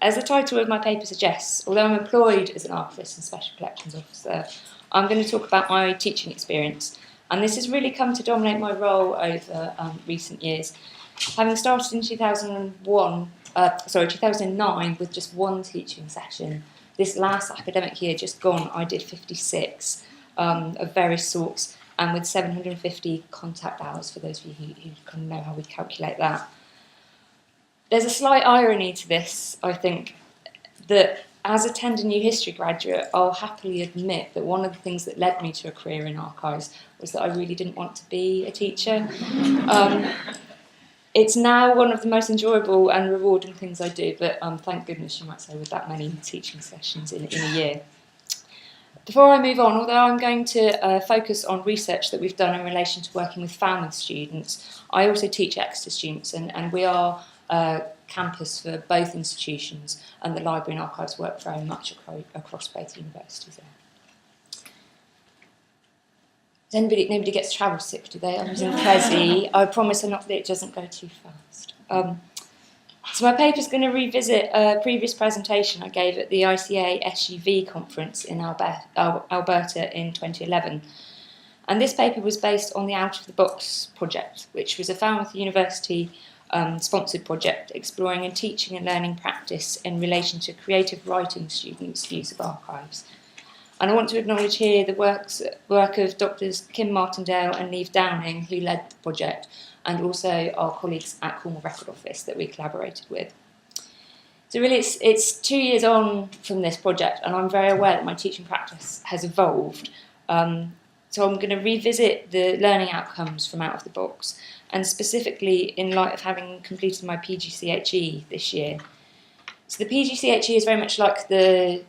As the title of my paper suggests, although I'm employed as an archivist and special collections officer, I'm going to talk about my teaching experience. And this has really come to dominate my role over recent years. Having started in 2009 with just one teaching session, this last academic year just gone, I did 56 of various sorts, and with 750 contact hours for those of you who kind of know how we calculate that. There's a slight irony to this, I think, that as a Tender New History graduate, I'll happily admit that one of the things that led me to a career in archives was that I really didn't want to be a teacher. It's now one of the most enjoyable and rewarding things I do, but thank goodness, you might say, with that many teaching sessions in a year. Before I move on, although I'm going to focus on research that we've done in relation to working with Falmouth students, I also teach Exeter students, and we are campus for both institutions, and the library and archives work very much across both universities there. Nobody gets travel sick, do they? I was in Prezi. I promise not that it doesn't go too fast. So my paper is going to revisit a previous presentation I gave at the ICA SUV conference in Alberta in 2011. And this paper was based on the Out of the Box project, which was a Falmouth University sponsored project exploring a teaching and learning practice in relation to creative writing students' use of archives. And I want to acknowledge here the work of Drs. Kim Martindale and Neve Downing, who led the project, and also our colleagues at Cornwall Record Office that we collaborated with. So really it's 2 years on from this project, and I'm very aware that my teaching practice has evolved. So I'm going to revisit the learning outcomes from Out of the Box, and specifically in light of having completed my PGCHE this year. So the PGCHE is very much like the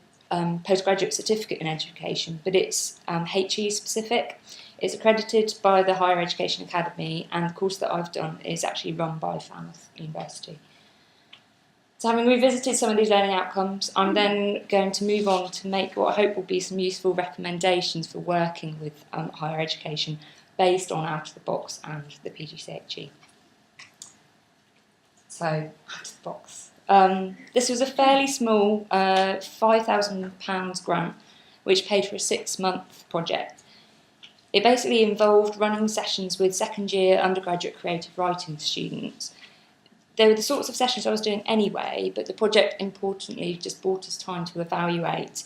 postgraduate certificate in education, but it's HE specific. It's accredited by the Higher Education Academy, and the course that I've done is actually run by Falmouth University. So having revisited some of these learning outcomes, I'm then going to move on to make what I hope will be some useful recommendations for working with higher education based on Out of the Box and the PGCHE. So, Out of the Box. This was a fairly small £5,000 grant which paid for a 6-month project. It basically involved running sessions with second-year undergraduate creative writing students. They were the sorts of sessions I was doing anyway, but the project importantly just bought us time to evaluate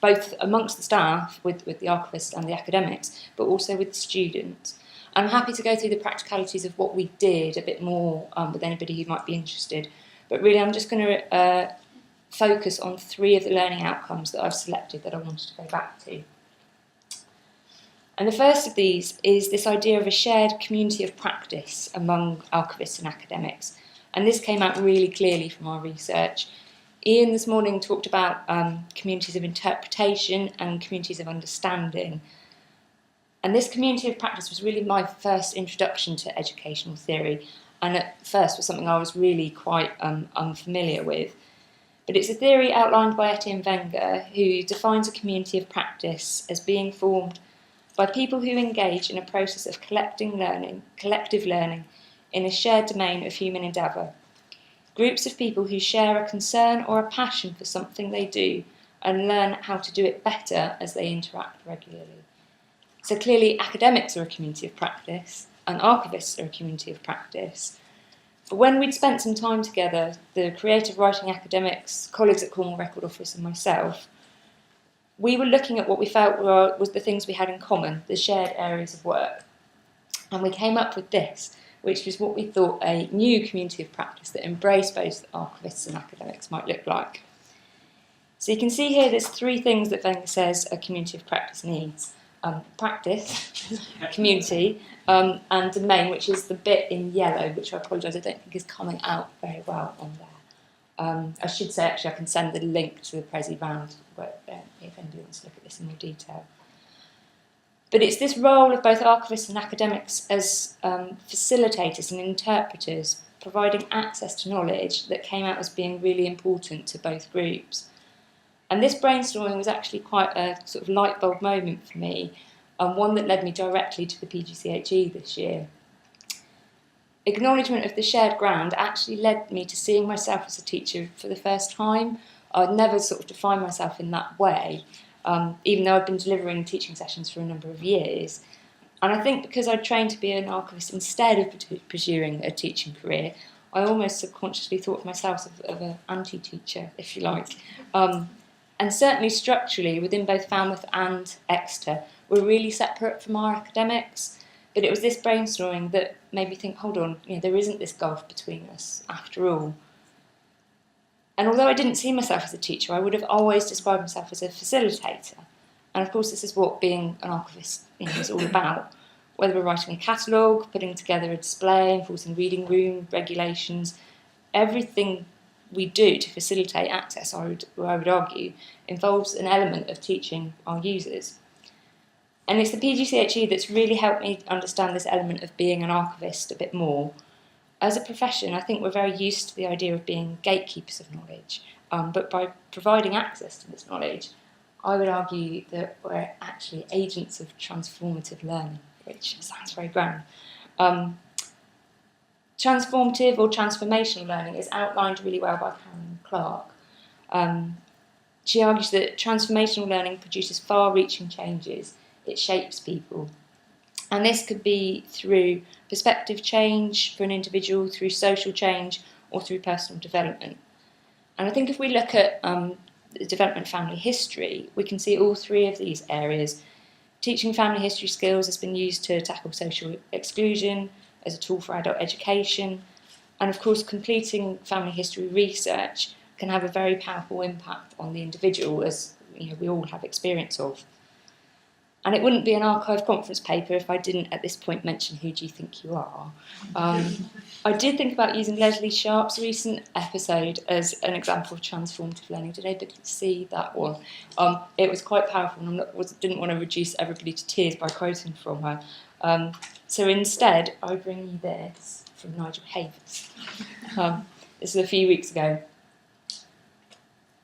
both amongst the staff, with the archivists and the academics, but also with the students. I'm happy to go through the practicalities of what we did a bit more with anybody who might be interested, but really I'm just going to focus on 3 of the learning outcomes that I've selected that I wanted to go back to. And the first of these is this idea of a shared community of practice among archivists and academics. And this came out really clearly from our research. Ian this morning talked about communities of interpretation and communities of understanding. And this community of practice was really my first introduction to educational theory, and at first was something I was really quite unfamiliar with. But it's a theory outlined by Etienne Wenger, who defines a community of practice as being formed by people who engage in a process of collective learning in a shared domain of human endeavour. Groups of people who share a concern or a passion for something they do and learn how to do it better as they interact regularly. So clearly academics are a community of practice and archivists are a community of practice. But when we'd spent some time together, the creative writing academics, colleagues at Cornwall Record Office and myself, we were looking at what we felt was the things we had in common, the shared areas of work. And we came up with this, which was what we thought a new community of practice that embraced both archivists and academics might look like. So you can see here there's 3 things that Wenger says a community of practice needs. Practice, community, and domain, which is the bit in yellow, which I apologise, I don't think is coming out very well on there. I should say, actually, I can send the link to the Prezi round if anybody wants to look at this in more detail. But it's this role of both archivists and academics as facilitators and interpreters, providing access to knowledge, that came out as being really important to both groups. And this brainstorming was actually quite a sort of light bulb moment for me, and one that led me directly to the PGCHE this year. acknowledgement of the shared ground actually led me to seeing myself as a teacher for the first time. I'd never sort of defined myself in that way, even though I'd been delivering teaching sessions for a number of years. And I think because I'd trained to be an archivist instead of pursuing a teaching career, I almost subconsciously thought of myself of an anti-teacher, if you like. And certainly structurally, within both Falmouth and Exeter, we're really separate from our academics. But it was this brainstorming that made me think, hold on, there isn't this gulf between us after all. And although I didn't see myself as a teacher, I would have always described myself as a facilitator. And of course, this is what being an archivist is all about. Whether we're writing a catalogue, putting together a display, enforcing reading room regulations, everything we do to facilitate access, I would argue, involves an element of teaching our users. And it's the PGCHE that's really helped me understand this element of being an archivist a bit more. As a profession, I think we're very used to the idea of being gatekeepers of knowledge, but by providing access to this knowledge, I would argue that we're actually agents of transformative learning, which sounds very grand. Transformative or transformational learning is outlined really well by Karen Clark. She argues that transformational learning produces far-reaching changes. It shapes people. And this could be through perspective change for an individual, through social change, or through personal development. And I think if we look at development family history, we can see all three of these areas. Teaching family history skills has been used to tackle social exclusion, as a tool for adult education, and of course completing family history research can have a very powerful impact on the individual, as we all have experience of. And it wouldn't be an archive conference paper if I didn't at this point mention Who Do You Think You Are? I did think about using Leslie Sharp's recent episode as an example of transformative learning. Did anybody see that one? It was quite powerful, and I didn't want to reduce everybody to tears by quoting from her. So instead, I bring you this from Nigel Havers. This was a few weeks ago.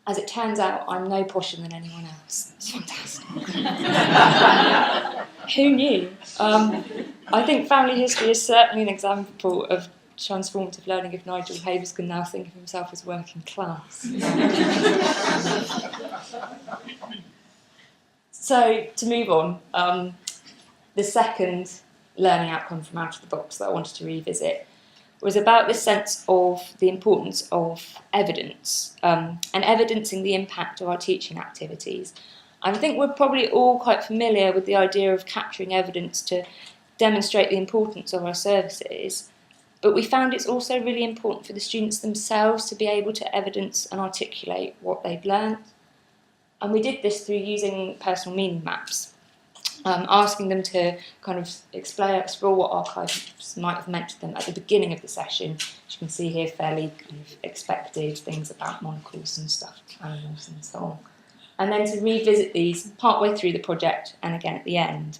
As it turns out, I'm no posher than anyone else. It's fantastic. Who knew? I think family history is certainly an example of transformative learning if Nigel Havers can now think of himself as working class. So, to move on, the second learning outcome from Out of the Box that I wanted to revisit was about this sense of the importance of evidence and evidencing the impact of our teaching activities. And I think we're probably all quite familiar with the idea of capturing evidence to demonstrate the importance of our services, but we found it's also really important for the students themselves to be able to evidence and articulate what they've learned. And we did this through using personal meaning maps. Asking them to kind of explore what archives might have meant to them at the beginning of the session. As you can see here, fairly kind of expected things about monocles and stuffed animals and so on. And then to revisit these partway through the project and again at the end.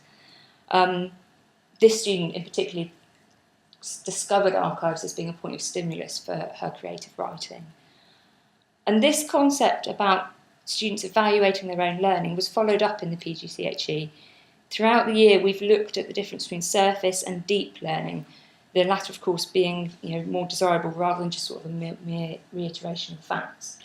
This student in particular discovered archives as being a point of stimulus for her creative writing. And this concept about students evaluating their own learning was followed up in the PGCHE. Throughout the year, we've looked at the difference between surface and deep learning, the latter, of course, being more desirable rather than just sort of a mere reiteration of facts.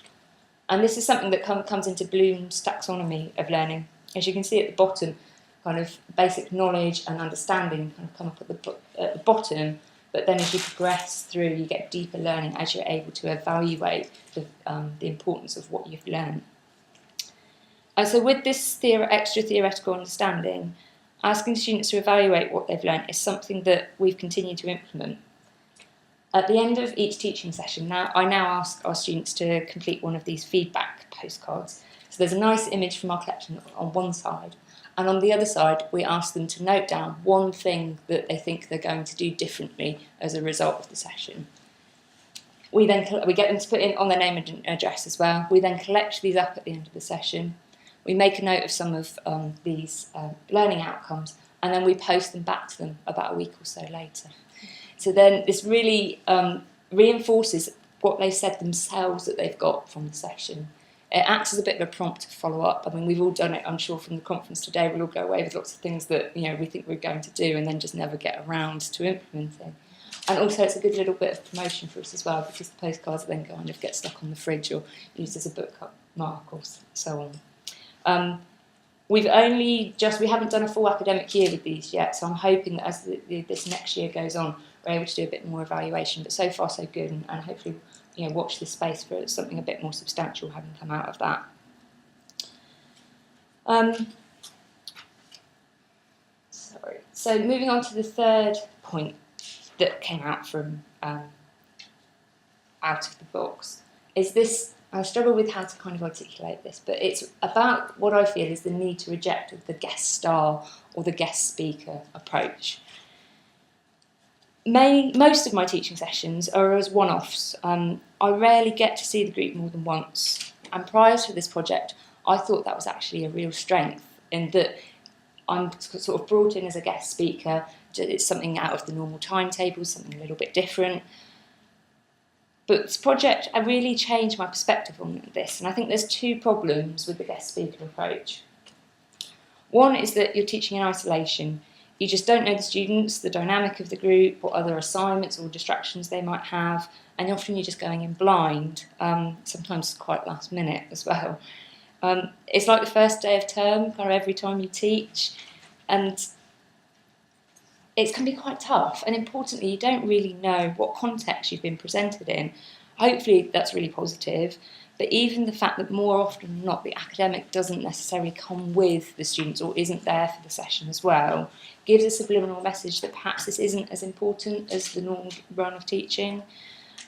And this is something that comes into Bloom's taxonomy of learning. As you can see at the bottom, kind of basic knowledge and understanding kind of come up at the bottom, but then as you progress through, you get deeper learning as you're able to evaluate the importance of what you've learned. So with this extra theoretical understanding, asking students to evaluate what they've learned is something that we've continued to implement. At the end of each teaching session, I now ask our students to complete one of these feedback postcards. So there's a nice image from our collection on one side, and on the other side, we ask them to note down one thing that they think they're going to do differently as a result of the session. We get them to put in on their name and address as well. We then collect these up at the end of the session. We make a note of some of these learning outcomes, and then we post them back to them about a week or so later. So then this really reinforces what they said themselves that they've got from the session. It acts as a bit of a prompt to follow up. I mean, we've all done it, I'm sure, from the conference today. We'll all go away with lots of things that we think we're going to do and then just never get around to implementing. And also it's a good little bit of promotion for us as well, because the postcards then kind of get stuck on the fridge or used as a bookmark or so on. We haven't done a full academic year with these yet, so I'm hoping that as this next year goes on, we're able to do a bit more evaluation. But so far so good, and hopefully, watch this space for something a bit more substantial having come out of that. So moving on to the third point that came out from out of the box is this. I struggle with how to kind of articulate this, but it's about what I feel is the need to reject the guest star or the guest speaker approach. Most of my teaching sessions are as one-offs. I rarely get to see the group more than once, and prior to this project, I thought that was actually a real strength, in that I'm sort of brought in as a guest speaker. It's something out of the normal timetable, something a little bit different. But this project, I really changed my perspective on this, and I think there's two problems with the guest speaker approach. One is that you're teaching in isolation. You just don't know the students, the dynamic of the group, what other assignments or distractions they might have, and often you're just going in blind, sometimes quite last minute as well. It's like the first day of term, kind of every time you teach, and it can be quite tough, and importantly, you don't really know what context you've been presented in. Hopefully that's really positive, but even the fact that more often than not the academic doesn't necessarily come with the students or isn't there for the session as well gives a subliminal message that perhaps this isn't as important as the normal run of teaching.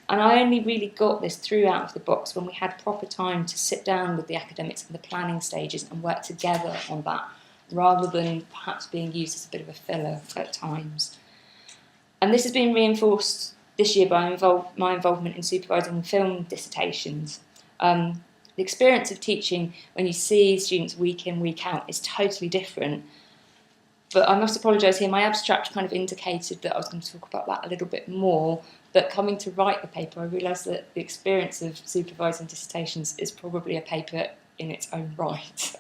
And I only really got this through out of the box when we had proper time to sit down with the academics in the planning stages and work together on that, rather than perhaps being used as a bit of a filler at times. And this has been reinforced this year by my involvement in supervising film dissertations. The experience of teaching when you see students week in, week out is totally different. But I must apologise here, my abstract kind of indicated that I was going to talk about that a little bit more, but coming to write the paper, I realised that the experience of supervising dissertations is probably a paper in its own right,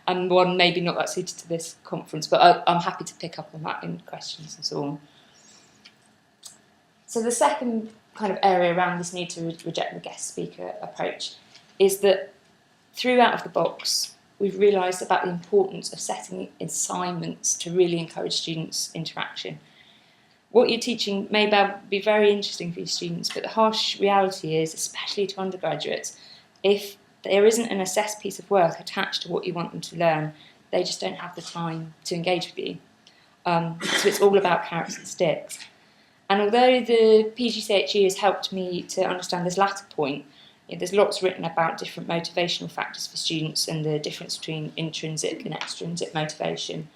and one maybe not that suited to this conference, but I'm happy to pick up on that in questions and so on. So the second kind of area around this need to reject the guest speaker approach is that throughout of the box, we've realised about the importance of setting assignments to really encourage students' interaction. What you're teaching may be very interesting for your students, but the harsh reality is, especially to undergraduates, if there isn't an assessed piece of work attached to what you want them to learn, they just don't have the time to engage with you. So it's all about carrots and sticks. And although the PGCHE has helped me to understand this latter point, there's lots written about different motivational factors for students and the difference between intrinsic and extrinsic motivation.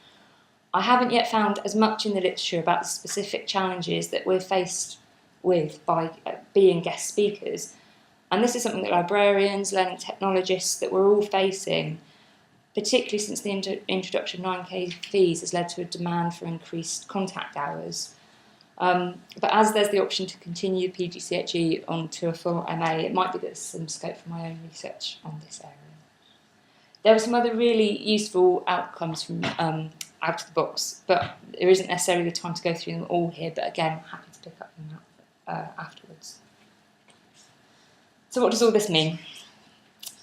I haven't yet found as much in the literature about the specific challenges that we're faced with by being guest speakers. And this is something that librarians, learning technologists, that we're all facing, particularly since the introduction of 9K fees has led to a demand for increased contact hours. But as there's the option to continue the PGCHE onto a full MA, it might be that there's some scope for my own research on this area. There are some other really useful outcomes from out of the box, but there isn't necessarily the time to go through them all here, but again, I'm happy to pick up on that afterwards. So what does all this mean?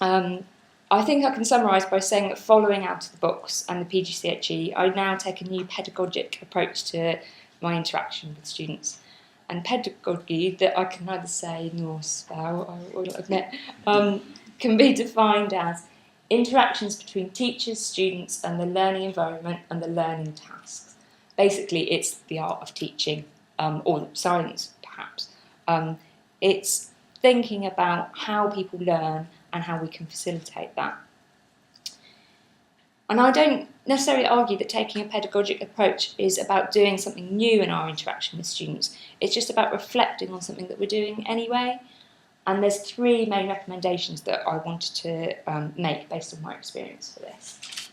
I think I can summarise by saying that following out of the box and the PGCHE, I now take a new pedagogic approach to my interaction with students. And pedagogy, that I can neither say nor spell, I will admit, can be defined as interactions between teachers, students, and the learning environment and the learning tasks. Basically, it's the art of teaching, or science, perhaps. It's thinking about how people learn and how we can facilitate that. And I don't necessarily argue that taking a pedagogic approach is about doing something new in our interaction with students. It's just about reflecting on something that we're doing anyway. And there's three main recommendations that I wanted to make based on my experience for this.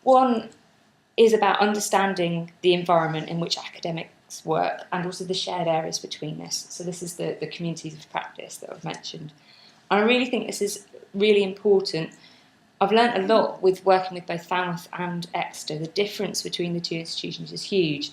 One is about understanding the environment in which academics work and also the shared areas between this. So this is the communities of practice that I've mentioned. And I really think this is really important. I've learnt a lot with working with both Falmouth and Exeter. The difference between the two institutions is huge.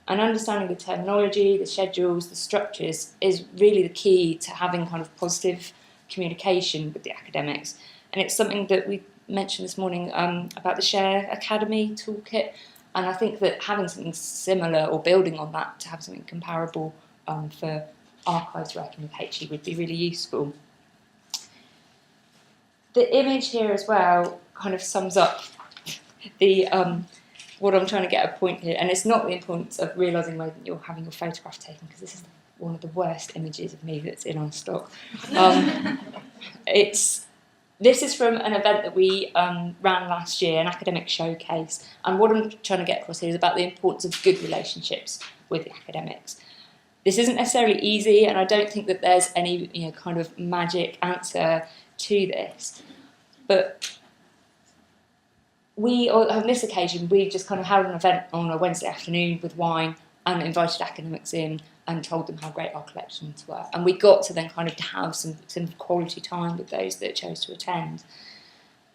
And understanding the terminology, the schedules, the structures is really the key to having kind of positive communication with the academics. And it's something that we mentioned this morning about the Share Academy toolkit. And I think that having something similar or building on that to have something comparable for archives working with HE would be really useful. The image here as well kind of sums up the what I'm trying to get at point here, and it's not the importance of realising when you're having your photograph taken, because this is one of the worst images of me that's in our stock. This is from an event that we ran last year, an academic showcase, and what I'm trying to get across here is about the importance of good relationships with the academics. This isn't necessarily easy, and I don't think that there's any kind of magic answer to this, but on this occasion, we just kind of held an event on a Wednesday afternoon with wine and invited academics in and told them how great our collections were. And we got to then kind of have some quality time with those that chose to attend.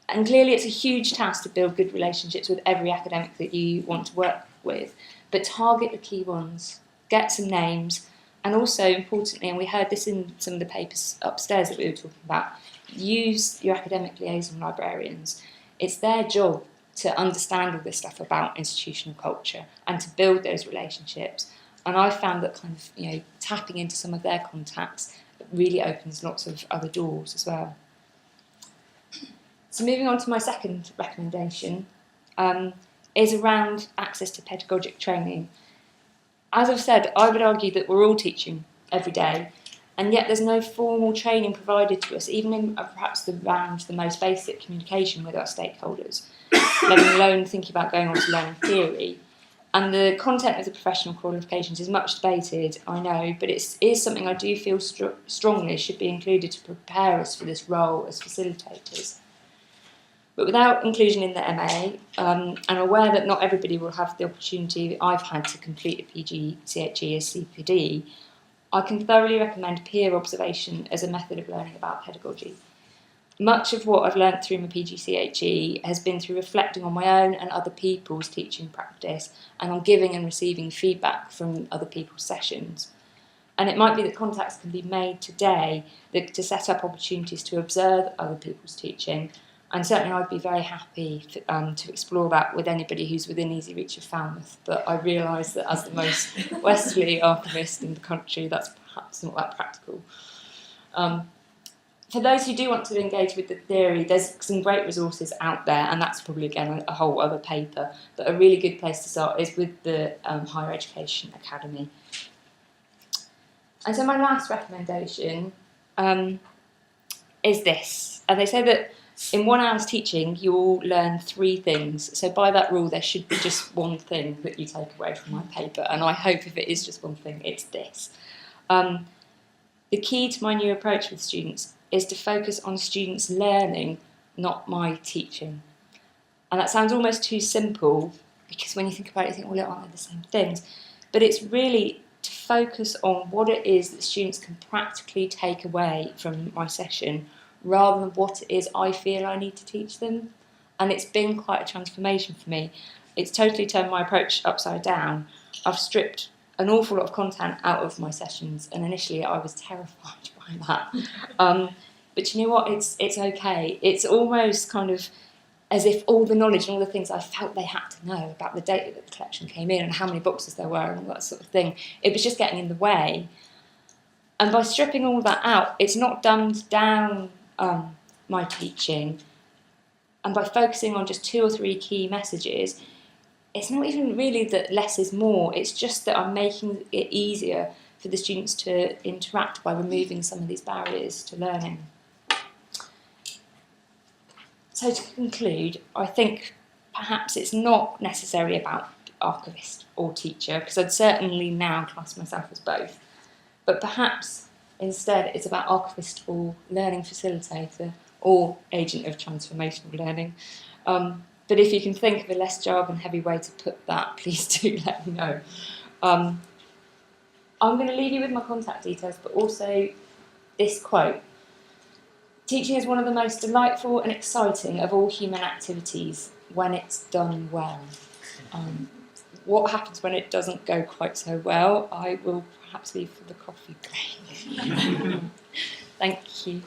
And clearly it's a huge task to build good relationships with every academic that you want to work with, but target the key ones, get some names, and also, importantly, and we heard this in some of the papers upstairs that we were talking about, use your academic liaison librarians. It's their job to understand all this stuff about institutional culture and to build those relationships. And I found that kind of, tapping into some of their contacts really opens lots of other doors as well. So moving on to my second recommendation is around access to pedagogic training. As I've said, I would argue that we're all teaching every day, and yet there's no formal training provided to us, even in perhaps around the most basic communication with our stakeholders, let alone thinking about going on to learning theory. And the content of the professional qualifications is much debated, I know, but it is something I do feel strongly should be included to prepare us for this role as facilitators. But without inclusion in the MA, and aware that not everybody will have the opportunity I've had to complete a PGCHE as CPD, I can thoroughly recommend peer observation as a method of learning about pedagogy. Much of what I've learnt through my PGCHE has been through reflecting on my own and other people's teaching practice and on giving and receiving feedback from other people's sessions. And it might be that contacts can be made today to set up opportunities to observe other people's teaching, and certainly I'd be very happy to explore that with anybody who's within easy reach of Falmouth, but I realise that as the most westerly archivist in the country, that's perhaps not that practical. For those who do want to engage with the theory, there's some great resources out there, and that's probably, again, a whole other paper, but a really good place to start is with the Higher Education Academy. And so my last recommendation is this, and they say that in 1 hour's teaching, you will learn 3 things. So by that rule, there should be just one thing that you take away from my paper. And I hope if it is just one thing, it's this. The key to my new approach with students is to focus on students' learning, not my teaching. And that sounds almost too simple, because when you think about it, you think, well, aren't they the same things? But it's really to focus on what it is that students can practically take away from my session, rather than what it is I feel I need to teach them. And it's been quite a transformation for me. It's totally turned my approach upside down. I've stripped an awful lot of content out of my sessions, and initially I was terrified by that. But you know what, it's okay. It's almost kind of as if all the knowledge and all the things I felt they had to know about the data that the collection came in and how many boxes there were and all that sort of thing, it was just getting in the way. And by stripping all that out, it's not dumbed down my teaching, and by focusing on just 2 or 3 key messages, it's not even really that less is more, it's just that I'm making it easier for the students to interact by removing some of these barriers to learning. So to conclude, I think perhaps it's not necessarily about archivist or teacher, because I'd certainly now class myself as both, but perhaps instead, it's about archivist or learning facilitator or agent of transformational learning. But if you can think of a less jargon-heavy way to put that, please do let me know. I'm going to leave you with my contact details, but also this quote. Teaching is one of the most delightful and exciting of all human activities when it's done well. what happens when it doesn't go quite so well, I will perhaps leave for the coffee break. Thank you.